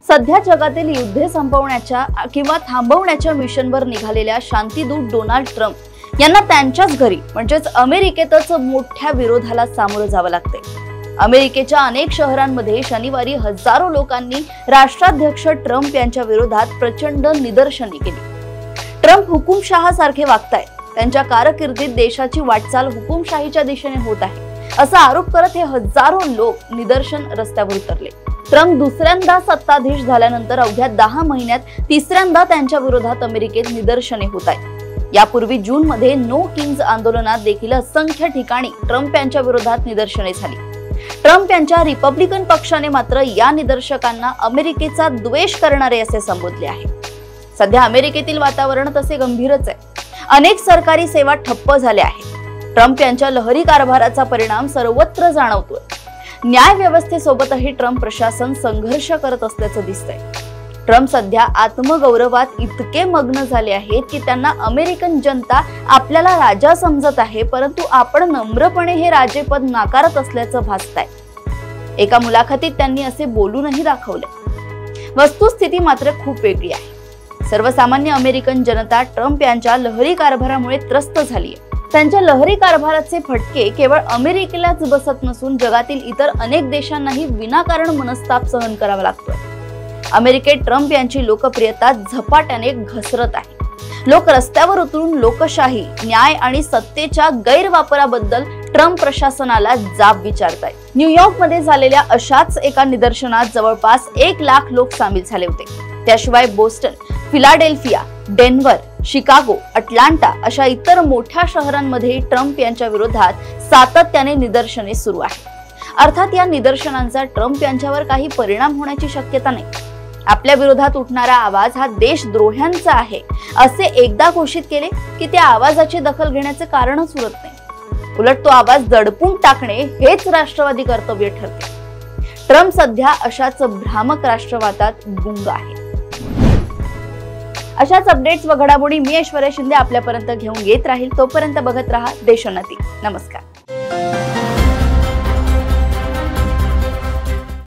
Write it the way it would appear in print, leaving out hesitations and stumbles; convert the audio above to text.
सध्या जगातील युद्ध संपवण्याच्या किंवा थांबवण्याच्या मिशनवर निघालेल्या शांतीदूत डोनाल्ड ट्रम्प यांना त्यांच्याच घरी म्हणजेच अमेरिकेतच मोठ्या विरोधाला सामोरं जावं लागते। अमेरिकेच्या अनेक शहरांमध्ये शनिवारी हजारो लोकांनी राष्ट्राध्यक्ष ट्रम्प यांच्या विरोधात प्रचंड निदर्शने केली। ट्रम्प हुकुमशहासारखे वागतायत, त्यांच्या कारकिर्दीत देशाची वाटचाल हुकुमशाहीच्या दिशेने होत आहे असा आरोप करत हे हजारो लोक निदर्शन रस्त्यावर उतरले। ट्रम्प दुसऱ्यांदा सत्ताधीश झाल्यानंतर अवघ्या 10 महिन्यात तिसऱ्यांदा त्यांच्या विरोधात अमेरिकेत निदर्शने होत आहेत। यापूर्वी जून मध्ये नो किंग्ज आंदोलनात देखील असंख्य ठिकाणी ट्रम्प यांच्या विरोधात निदर्शने झाली। ट्रम्प यांच्या रिपब्लिकन पक्षाने मात्र या निदर्शकांना अमेरिकेचा द्वेष करणारे असे संबोधले आहे। सध्या अमेरिकेतील वातावरण तसे गंभीरच आहे। अनेक सरकारी सेवा ठप्प झाल्या आहेत। ट्रम्प यांच्या लहरी कारभाराचा परिणाम सर्वत्र जाणवतोय। न्याय व्यवस्थेसोबतही ट्रम्प प्रशासन संघर्ष करत असल्याचं दिसतंय। ट्रम्प सध्या आत्मगौरवात इतके मग्न झाले आहेत की त्यांना अमेरिकन जनता आपल्याला राजा समजत आहे, परंतु आपण नम्रपणे हे राजेपद नाकारत असल्याचं भासतंय। एका मुलाखतीत त्यांनी असे बोलूनही दाखवले। वस्तुस्थिती मात्र खूप वेगळी आहे। सर्वसामान्य अमेरिकन जनता ट्रम्प यांच्या लहरी कारभारामुळे त्रस्त झाली आहे। त्यांच्या लहरी कारभाराचे फटके केवळ अमेरिकेलाच बसत नसून जगातील इतर अनेक देशांनाही विनाकारण मनस्ताप सहन करावा लागतोय। अमेरिकेत ट्रम्प यांची लोकप्रियता झपाट्याने घसरत आहे। लोक रस्त्यावर उतरून लोकशाही, न्याय आणि सत्तेच्या गैरवापराबद्दल ट्रम्प प्रशासनाला जाब विचारतायत। न्यूयॉर्कमध्ये झालेल्या अशाच एका निदर्शनात जवळपास 1 लाख लोक सामील झाले होते। त्याशिवाय Boston, Philadelphia, Denver, Chicago, Atlanta अशा इतर मोठ्या शहरांमध्ये ट्रम्प यांच्या विरोधात सातत्याने निदर्शने सुरू आहेत। अर्थात या निदर्शनांचा ट्रम्प यांच्यावर काही परिणाम होण्याची शक्यता नाही। आपल्या विरोधात उठणारा आवाज हा देशद्रोह्यांचा आहे असे एकदा घोषित केले की त्या आवाजाची दखल घेण्याचे कारणच उरत नाही। उलट तो आवाज दडपून टाकणे हेच राष्ट्रवादी कर्तव्य ठरते। ट्रम्प सध्या अशाच भ्रामक राष्ट्रवादात गुंग आहे। अशाच अपडेट्स व घडामोडी मी ऐश्वर्या शिंदे आपल्यापर्यंत घेऊन येत राहील। तोपर्यंत बघत रहा देशोन्नती। नमस्कार।